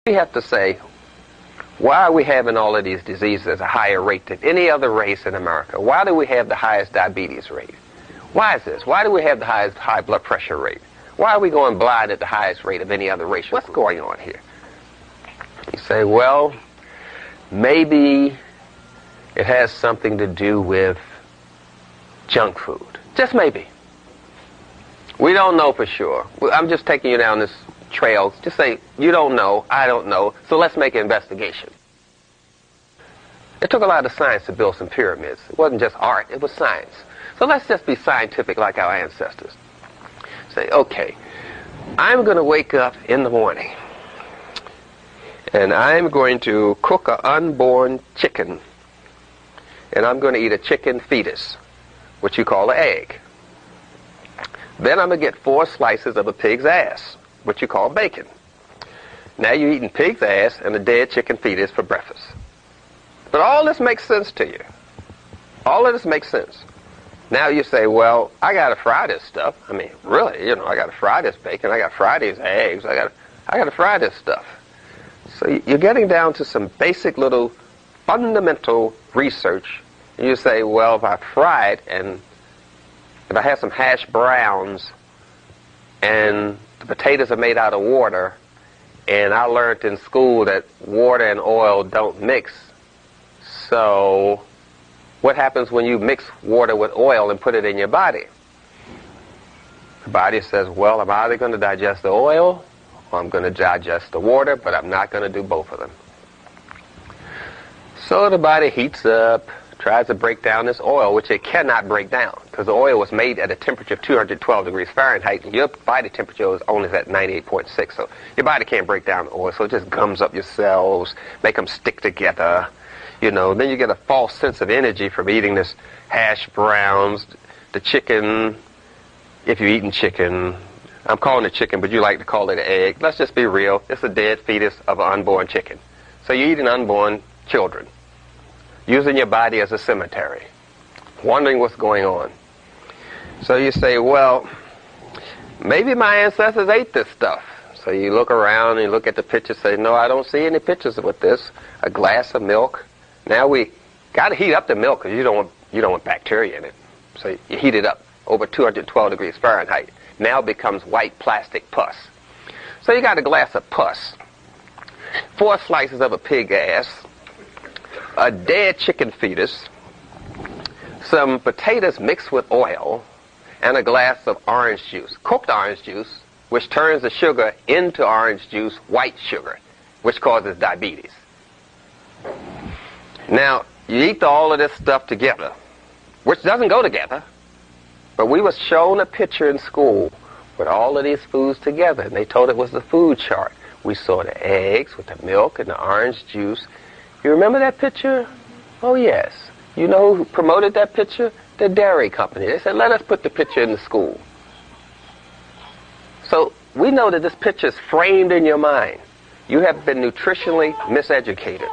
We have to say, why are we having all of these diseases at a higher rate than any other race in America? Why do we have the highest diabetes rate? Why is this? Why do we have the highest high blood pressure rate? Why are we going blind at the highest rate of any other race? What's going on here? You say, well, maybe it has something to do with junk food. Just maybe. We don't know for sure. I'm just taking you down this trail. Just say, you don't know, I don't know, so let's make an investigation. It took a lot of science to build some pyramids. It wasn't just art, it was science. So let's just be scientific like our ancestors. Say, okay, I'm going to wake up in the morning and I'm going to cook an unborn chicken, and I'm going to eat a chicken fetus, which you call an egg. Then I'm going to get 4 slices of a pig's ass, which you call bacon. Now you're eating pig's ass and a dead chicken fetus for breakfast. But all this makes sense to you. All of this makes sense. Now you say, well, I got to fry this stuff. I mean, really, I got to fry this bacon. I got to fry these eggs. I got to fry this stuff. So you're getting down to some basic little fundamental research. And you say, well, if I fry it and if I have some hash browns and the potatoes are made out of water, and I learned in school that water and oil don't mix, so what happens when you mix water with oil and put it in your body? The body says, well, I'm either going to digest the oil or I'm going to digest the water, but I'm not going to do both of them. So the body heats up, tries to break down this oil, which it cannot break down because the oil was made at a temperature of 212 degrees Fahrenheit, and your body temperature is only at 98.6, so your body can't break down the oil, so it just gums up your cells, make them stick together. Then you get a false sense of energy from eating this hash browns, the chicken, if you're eating chicken. I'm calling it chicken, but you like to call it an egg. Let's just be real. It's a dead fetus of an unborn chicken. So you're eating unborn children, using your body as a cemetery, wondering what's going on. So you say, well, maybe my ancestors ate this stuff. So you look around and you look at the pictures, say, no, I don't see any pictures with this. A glass of milk. Now we got to heat up the milk because you don't want bacteria in it. So you heat it up over 212 degrees Fahrenheit. Now it becomes white plastic pus. So you got a glass of pus, 4 slices of a pig ass, a dead chicken fetus, some potatoes mixed with oil, and a glass of orange juice, cooked orange juice, which turns the sugar into orange juice, white sugar, which causes diabetes. Now, you eat all of this stuff together, which doesn't go together, but we was shown a picture in school with all of these foods together, and they told it was the food chart. We saw the eggs with the milk and the orange juice. You remember that picture? Oh, yes. You know who promoted that picture? The dairy company. They said, let us put the picture in the school. So we know that this picture is framed in your mind. You have been nutritionally miseducated.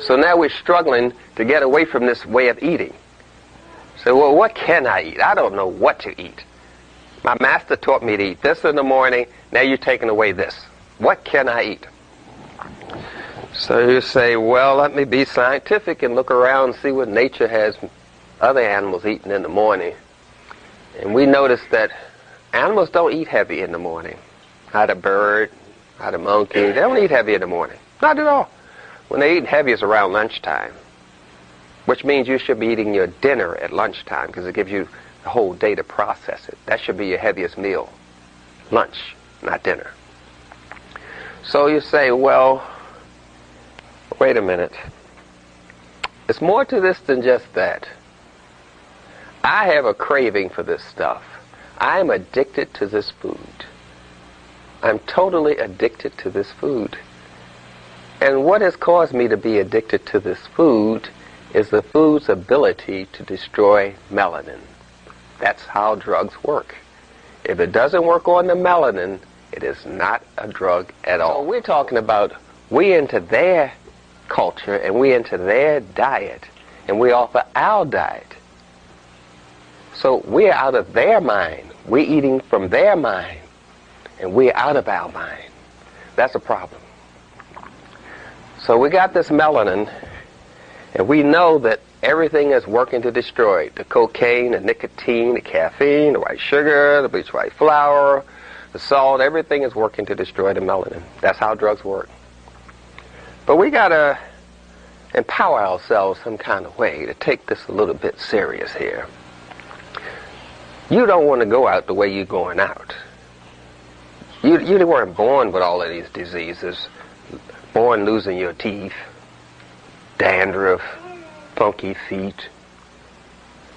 So now we're struggling to get away from this way of eating. So, well, what can I eat? I don't know what to eat. My master taught me to eat this in the morning. Now you're taking away this. What can I eat? So you say, well, let me be scientific and look around and see what nature has other animals eating in the morning. And we notice that animals don't eat heavy in the morning. Not a bird, not a monkey. They don't eat heavy in the morning. Not at all. When they eat heavy, it's around lunchtime, which means you should be eating your dinner at lunchtime because it gives you the whole day to process it. That should be your heaviest meal. Lunch, not dinner. So you say, well, wait a minute. It's more to this than just that. I have a craving for this stuff. I am addicted to this food. I'm totally addicted to this food. And what has caused me to be addicted to this food is the food's ability to destroy melanin. That's how drugs work. If it doesn't work on the melanin, it is not a drug at all. So we're talking about we into their culture and we into their diet, and we offer our diet. So we're out of their mind. We're eating from their mind, and we're out of our mind. That's a problem. So we got this melanin, and we know that everything is working to destroy it. The cocaine, the nicotine, the caffeine, the white sugar, the bleached white flour, the salt, everything is working to destroy the melanin. That's how drugs work. But we got to empower ourselves some kind of way to take this a little bit serious here. You don't want to go out the way you're going out. You weren't born with all of these diseases, born losing your teeth, dandruff, funky feet,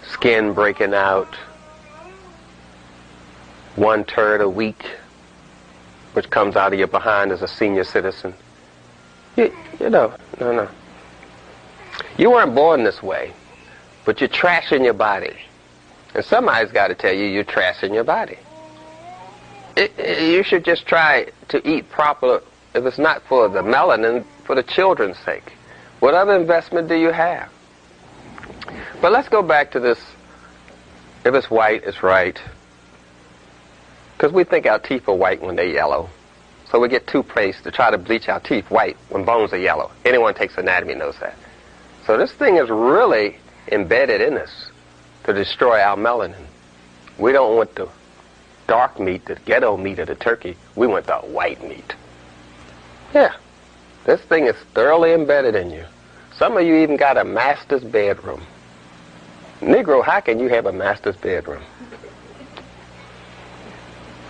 skin breaking out, 1/3 a week, which comes out of your behind as a senior citizen. You know, no. You weren't born this way, but you're trashing your body. And somebody's got to tell you you're trashing your body. You should just try to eat proper, if it's not for the melanin, for the children's sake. What other investment do you have? But let's go back to this, if it's white, it's right. Because we think our teeth are white when they're yellow. So we get toothpaste to try to bleach our teeth white when bones are yellow. Anyone who takes anatomy knows that. So this thing is really embedded in us to destroy our melanin. We don't want the dark meat, the ghetto meat of the turkey. We want the white meat. Yeah, this thing is thoroughly embedded in you. Some of you even got a master's bedroom. Negro, how can you have a master's bedroom?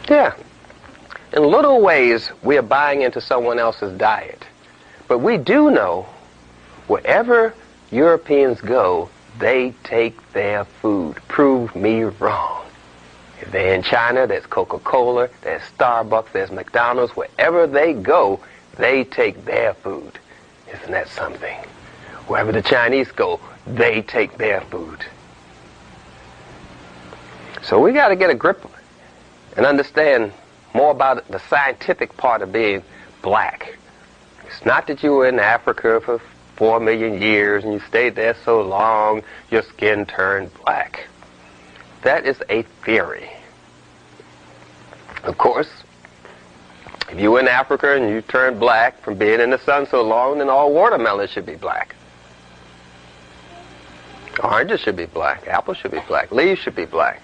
Yeah. In little ways, we are buying into someone else's diet. But we do know wherever Europeans go, they take their food. Prove me wrong. If they're in China, there's Coca-Cola, there's Starbucks, there's McDonald's. Wherever they go, they take their food. Isn't that something? Wherever the Chinese go, they take their food. So we got to get a grip and understand more about the scientific part of being black. It's not that you were in Africa for 4 million years and you stayed there so long your skin turned black. That is a theory. Of course, if you were in Africa and you turned black from being in the sun so long, then all watermelons should be black. Oranges should be black. Apples should be black. Leaves should be black.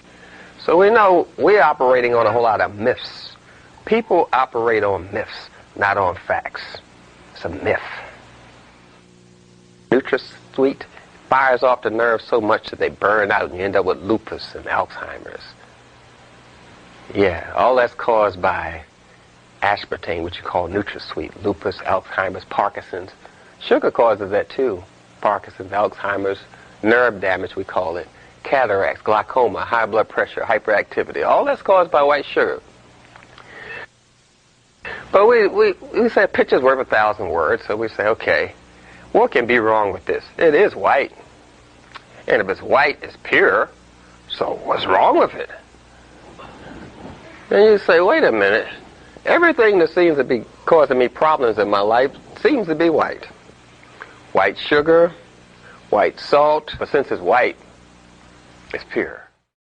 So we know we're operating on a whole lot of myths. People operate on myths, not on facts. It's a myth. NutraSweet fires off the nerves so much that they burn out and you end up with lupus and Alzheimer's. Yeah, all that's caused by aspartame, which you call NutraSweet. Lupus, Alzheimer's, Parkinson's. Sugar causes that too. Parkinson's, Alzheimer's, nerve damage, we call it. Cataracts, glaucoma, high blood pressure, hyperactivity. All that's caused by white sugar. But we say a picture's worth 1,000 words, so we say, okay, what can be wrong with this? It is white. And if it's white, it's pure. So what's wrong with it? And you say, wait a minute. Everything that seems to be causing me problems in my life seems to be white. White sugar, white salt, but since it's white, it's pure.